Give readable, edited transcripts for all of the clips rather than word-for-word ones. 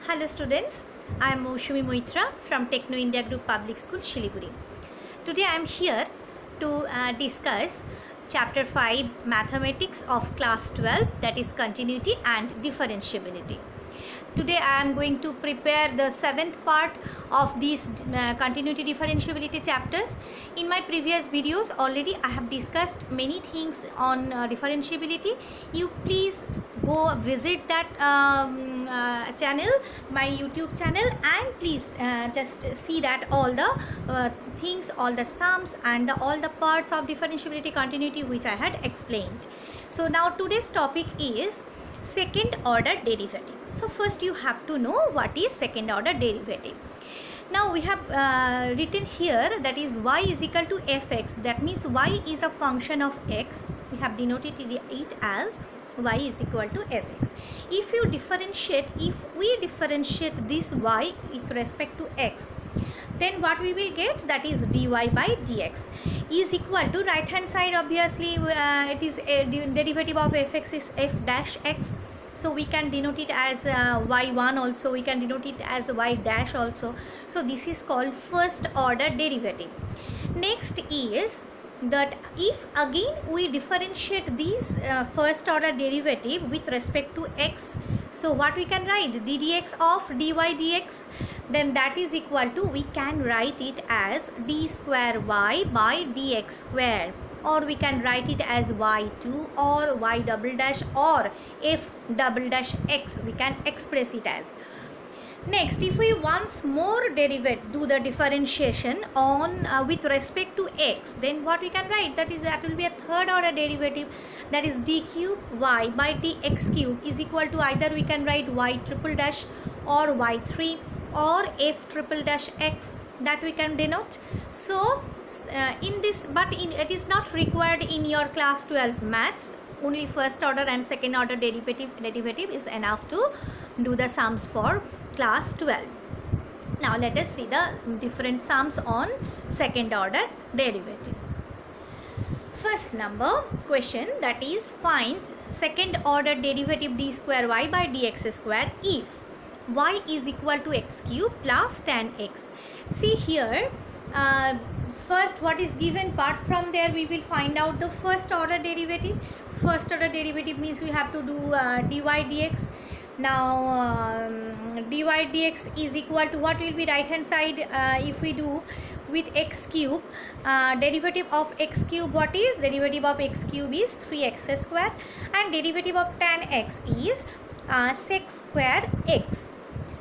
Hello students, I am Moushumi Moitra from Techno India Group Public School, Shiliguri. Today I am here to discuss Chapter 5 Mathematics of Class 12, that is Continuity and Differentiability. Today I am going to prepare the 7th part of these continuity differentiability chapters. In my previous videos already I have discussed many things on differentiability. You please go visit that channel, my YouTube channel, and please just see that all the things, all the sums and all the parts of differentiability continuity which I had explained. So now today's topic is second order derivative. So first you have to know what is second order derivative. Now we have written here that is y is equal to fx. That means y is a function of x. We have denoted it as y is equal to fx. If we differentiate this y with respect to x, then what we will get, that is dy by dx is equal to right hand side, obviously it is a derivative of fx is f dash x. So we can denote it as y1 also, we can denote it as y dash also. So this is called first order derivative. Next is that if again we differentiate this first order derivative with respect to x, so what we can write, ddx of dy dx, then that is equal to, we can write it as d square y by dx square, or we can write it as y2 or y double dash or f double dash x, we can express it as. Next, if we once more do the differentiation on with respect to x, then what we can write, that will be a third order derivative, that is d cube y by dx cube is equal to, either we can write y triple dash or y3 or f triple dash x, that we can denote. So in this, but it is not required in your class 12 maths. Only first order and second order derivative is enough to do the sums for class 12. Now let us see the different sums on second order derivative. First number question, that is find second order derivative d square y by dx square if y is equal to x cube plus tan x. See here, first what is given, apart from there we will find out the first order derivative. First order derivative means we have to do dy dx. Now dy dx is equal to, what will be right hand side, if we do with x cube, derivative of x cube, what is derivative of x cube is 3x square, and derivative of tan x is sec square x.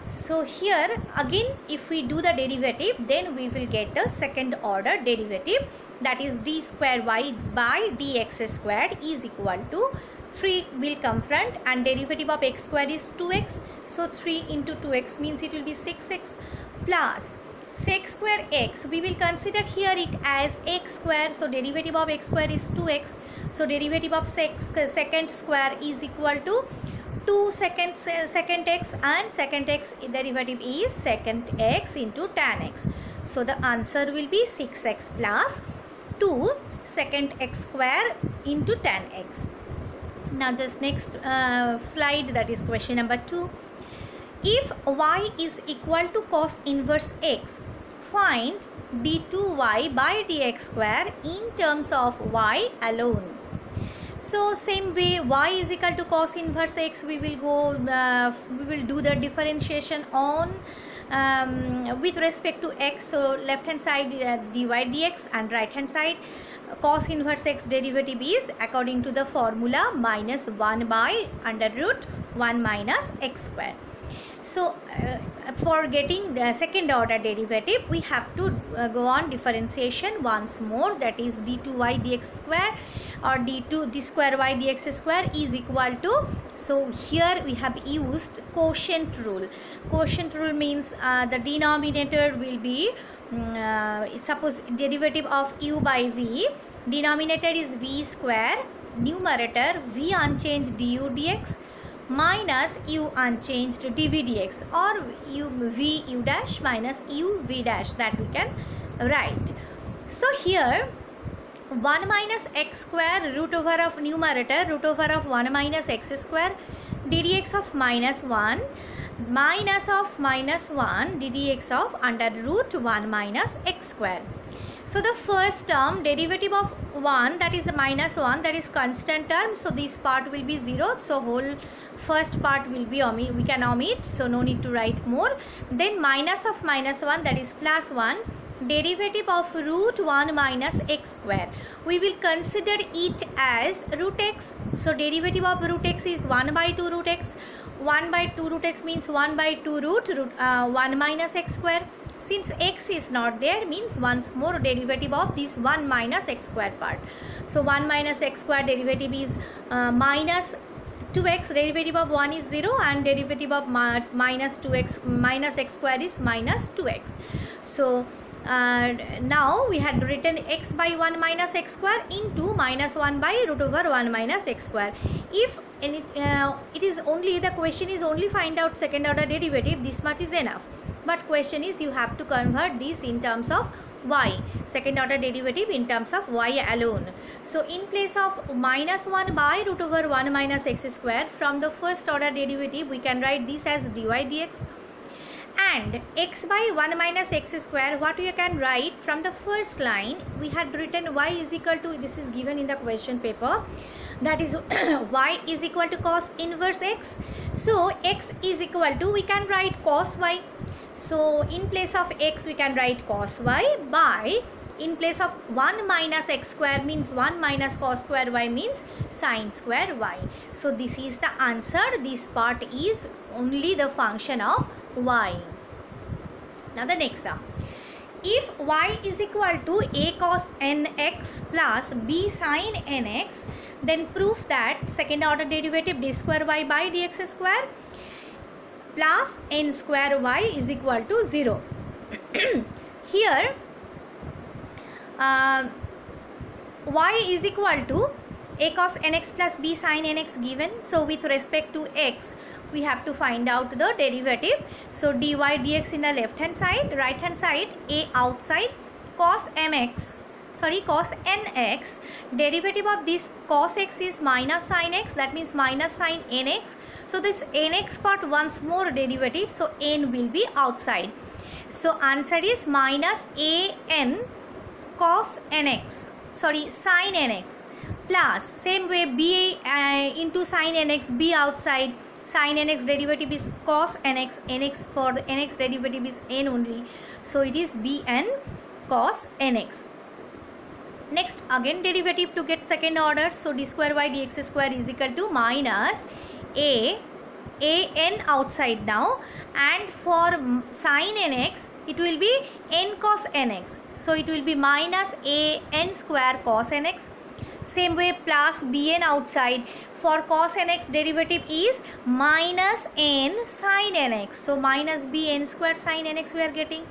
So here again if we do the derivative, then we will get the second order derivative, that is d square y by dx square is equal to 3 will come front, and derivative of x square is 2x, so 3 into 2x means it will be 6x plus sec square x. We will consider here it as x square, so derivative of x square is 2x, so derivative of second square is equal to 2 second x, and second x derivative is second x into tan x. So the answer will be 6x plus 2 second x square into tan x. Now just next slide, that is question number 2. If y is equal to cos inverse x, find d2y by dx square in terms of y alone. So same way, y is equal to cos inverse x, we will go we will do the differentiation on with respect to x. So left hand side dy dx, and right hand side cos inverse x derivative is according to the formula minus 1 by under root 1 minus x square. So for getting the second order derivative, we have to go on differentiation once more, that is d2y dx square or d square y dx square is equal to, so here we have used quotient rule. Quotient rule means the denominator will be suppose derivative of u by v, denominator is v square, numerator v unchanged du dx minus u unchanged dv dx, or u v u dash minus u v dash, that we can write. So here 1 minus x square root over of numerator root over of 1 minus x square ddx of minus 1 minus of minus 1 ddx of under root 1 minus x square. So the first term, derivative of 1, that is minus 1, that is constant term, so this part will be 0, so whole first part will be we can omit, so no need to write more. Then minus of minus 1, that is plus 1, derivative of root 1 minus x square. We will consider it as root x, so derivative of root x is 1 by 2 root x. 1 by 2 root x means 1 by 2 root 1 minus x square. Since x is not there, means once more derivative of this 1 minus x square part. So 1 minus x square derivative is minus 2x, derivative of 1 is 0, and derivative of minus 2x minus x square is minus 2x. So now we had written x by 1 minus x square into minus 1 by root over 1 minus x square. If it is only, the question is only find out second order derivative, this much is enough. But question is you have to convert this in terms of y, second order derivative in terms of y alone. So in place of minus 1 by root over 1 minus x square, from the first order derivative we can write this as dy dx. And x by 1 minus x square, what we can write from the first line, we had written y is equal to, this is given in the question paper, that is y is equal to cos inverse x. So x is equal to, we can write cos y. So in place of x we can write cos y by, in place of 1 minus x square means 1 minus cos square y means sin square y. So this is the answer. This part is only the function of y. Now the next sum. If y is equal to a cos nx plus b sin nx, then prove that second order derivative d square y by dx square plus n square y is equal to 0. Here y is equal to a cos nx plus b sin nx given. So with respect to x, we have to find out the derivative. So dy dx in the left hand side, right hand side a outside, cos mx, sorry cos nx, derivative of this cos x is minus sin x, that means minus sin nx. So this nx part once more derivative, so n will be outside. So answer is minus an cos nx, sorry sin nx, plus same way b into sin nx, b outside, sin nx derivative is cos nx, nx for the nx derivative is n only, so it is bn cos nx. Next again derivative to get second order, so d square y dx square is equal to minus an outside now, and for sin nx it will be n cos nx, so it will be minus an square cos nx. Same way plus bn outside, for cos nx derivative is minus n sin nx, so minus bn square sin nx we are getting.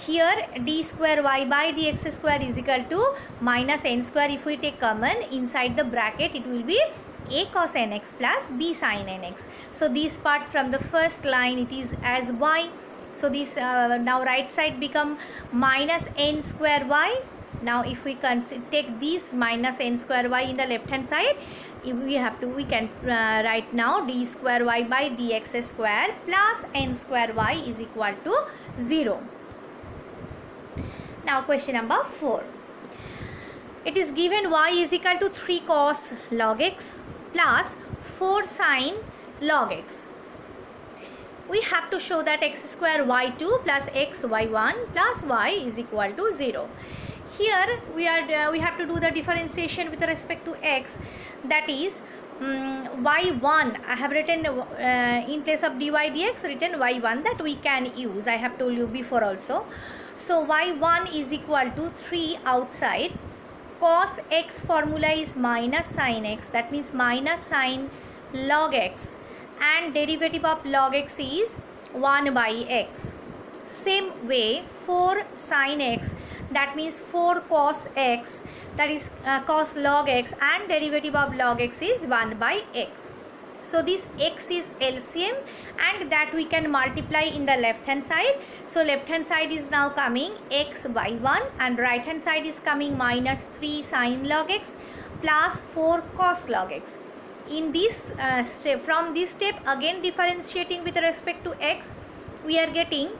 Here d square y by dx square is equal to minus n square, if we take common inside the bracket it will be a cos nx plus b sin nx. So this part from the first line it is as y. So this now right side become minus n square y. Now if we take this minus n square y in the left hand side, if we can write now d square y by dx square plus n square y is equal to 0. Now question number 4. It is given y is equal to 3 cos log x plus 4 sin log x. We have to show that x square y2 plus x y1 plus y is equal to 0. Here we have to do the differentiation with respect to x, that is y1 I have written in place of dy dx written y1, that we can use, I have told you before also. So y1 is equal to 3 outside, cos x formula is minus sin x, that means minus sin log x, and derivative of log x is 1 by x. Same way 4 sin x, that means 4 cos x, that is cos log x, and derivative of log x is 1 by x. So this x is LCM, and that we can multiply in the left hand side. So left hand side is now coming x by 1, and right hand side is coming minus 3 sin log x plus 4 cos log x. in this step, from this step again differentiating with respect to x, we are getting,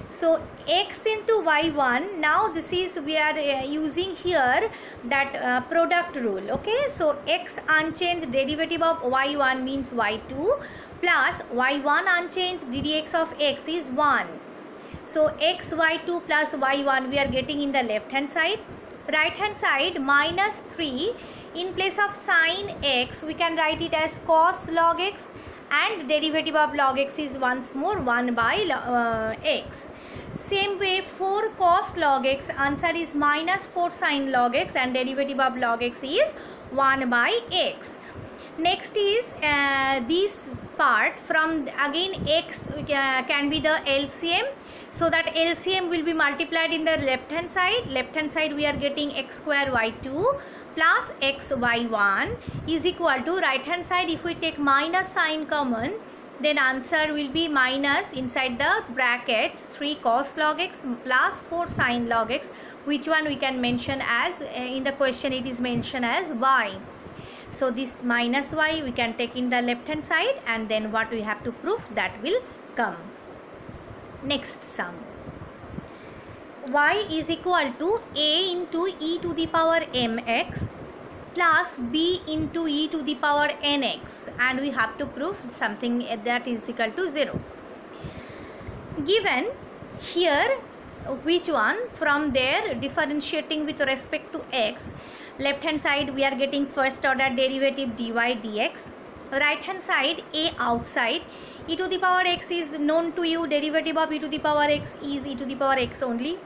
so x into y1. Now this is, we are using here that product rule. Okay, so x unchanged derivative of y1 means y2 plus y1 unchanged ddx of x is 1. So x y2 plus y1 we are getting in the left hand side. Right hand side minus 3, in place of sine x we can write it as cos log x, and derivative of log x is once more 1 by x. Same way 4 cos log x, answer is minus 4 sine log x, and derivative of log x is 1 by x. Next is this part, from again x can be the LCM. So that LCM will be multiplied in the left hand side. Left hand side we are getting x square y2 plus x y1 is equal to, right hand side if we take minus sign common, then answer will be minus inside the bracket 3 cos log x plus 4 sin log x, which one we can mention as, in the question it is mentioned as y. So this minus y we can take in the left hand side, and then what we have to prove, that will come. Next sum, y is equal to a into e to the power mx plus b into e to the power nx, and we have to prove something that is equal to 0. Given here, which one from there differentiating with respect to x, left hand side we are getting first order derivative dy dx, right hand side a outside, e to the power x is known to you, derivative of e to the power x is e to the power x only.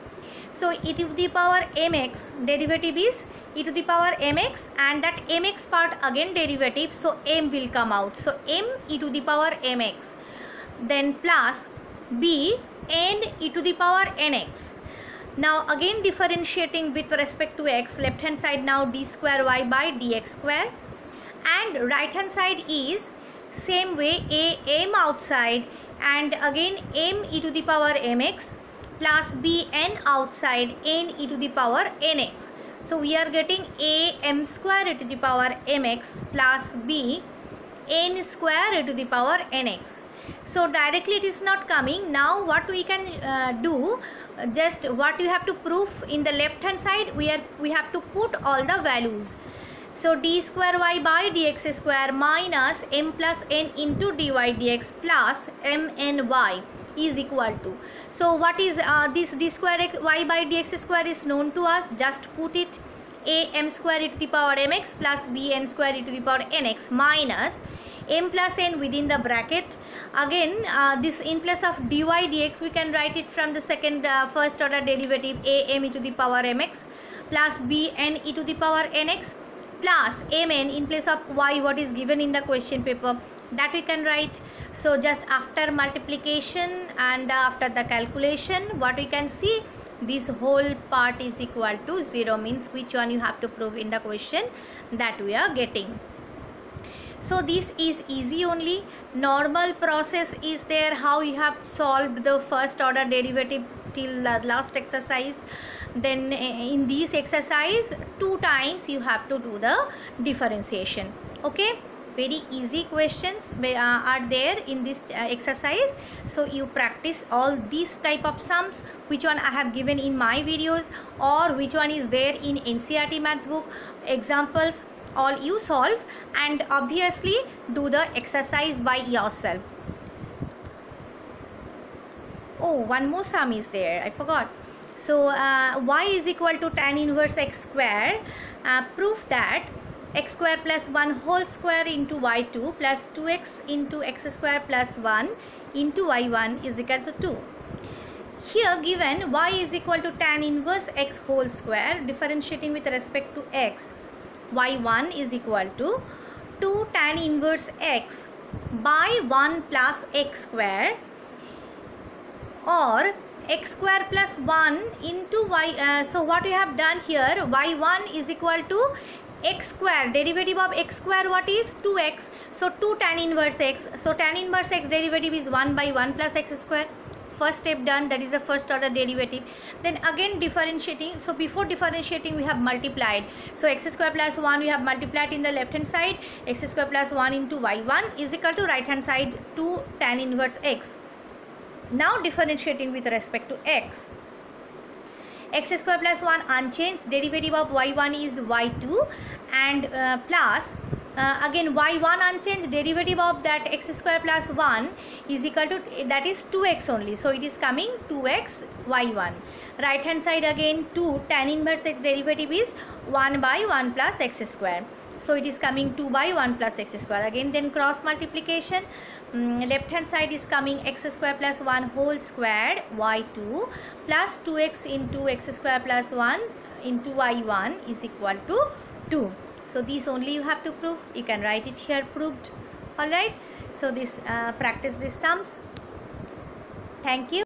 So e to the power mx derivative is e to the power mx, and that mx part again derivative, so m will come out. So m e to the power mx, then plus b and e to the power nx. Now again differentiating with respect to x, left hand side now d square y by dx square, and right hand side is same way a m outside, and again m e to the power mx plus b n outside n e to the power nx. So we are getting a m square e to the power mx plus b n square e to the power nx. So directly it is not coming. Now what we can do, just what you have to prove in the left hand side, we have to put all the values. So d square y by dx square minus m plus n into dy dx plus m n y is equal to, so what is this d square y by dx square is known to us, just put it a m square e to the power mx plus b n square e to the power nx minus m plus n within the bracket. Again this in place of dy dx we can write it from the second first order derivative a m e to the power mx plus b n e to the power nx plus mn in place of y, what is given in the question paper, that we can write. So just after multiplication and after the calculation, what we can see, this whole part is equal to 0, means which one you have to prove in the question, that we are getting. So this is easy only. Normal process is there, how you have solved the first order derivative till the last exercise. Then in this exercise 2 times you have to do the differentiation. Okay, very easy questions are there in this exercise. So you practice all these type of sums, which one I have given in my videos or which one is there in NCERT maths book, examples, all you solve, and obviously do the exercise by yourself. Oh, one more sum is there, I forgot. So y is equal to tan inverse x square. Prove that x square plus 1 whole square into y2 plus 2x into x square plus 1 into y1 is equal to 2. Here given y is equal to tan inverse x whole square, differentiating with respect to x, y1 is equal to 2 tan inverse x by 1 plus x square, or x square plus 1 into y. So what we have done here, y1 is equal to x square, derivative of x square what is 2x, so 2 tan inverse x, so tan inverse x derivative is 1 by 1 plus x square. first step done, that is the first order derivative. Then again differentiating. So before differentiating we have multiplied. So x square plus 1 we have multiplied in the left hand side. X square plus 1 into y1 is equal to right hand side 2 tan inverse x. Now differentiating with respect to x. X square plus 1 unchanged, derivative of y1 is y2, and plus again y1 unchanged, derivative of that x square plus 1 is equal to, that is 2x only. So it is coming 2x y1. Right hand side again 2 tan inverse x, derivative is 1 by 1 plus x square. So it is coming 2 by 1 plus x square. Again then cross multiplication. Left hand side is coming x square plus 1 whole squared y2 plus 2x into x square plus 1 into y1 is equal to 2. So this only you have to prove. You can write it here proved. Alright. So this practice these sums. Thank you.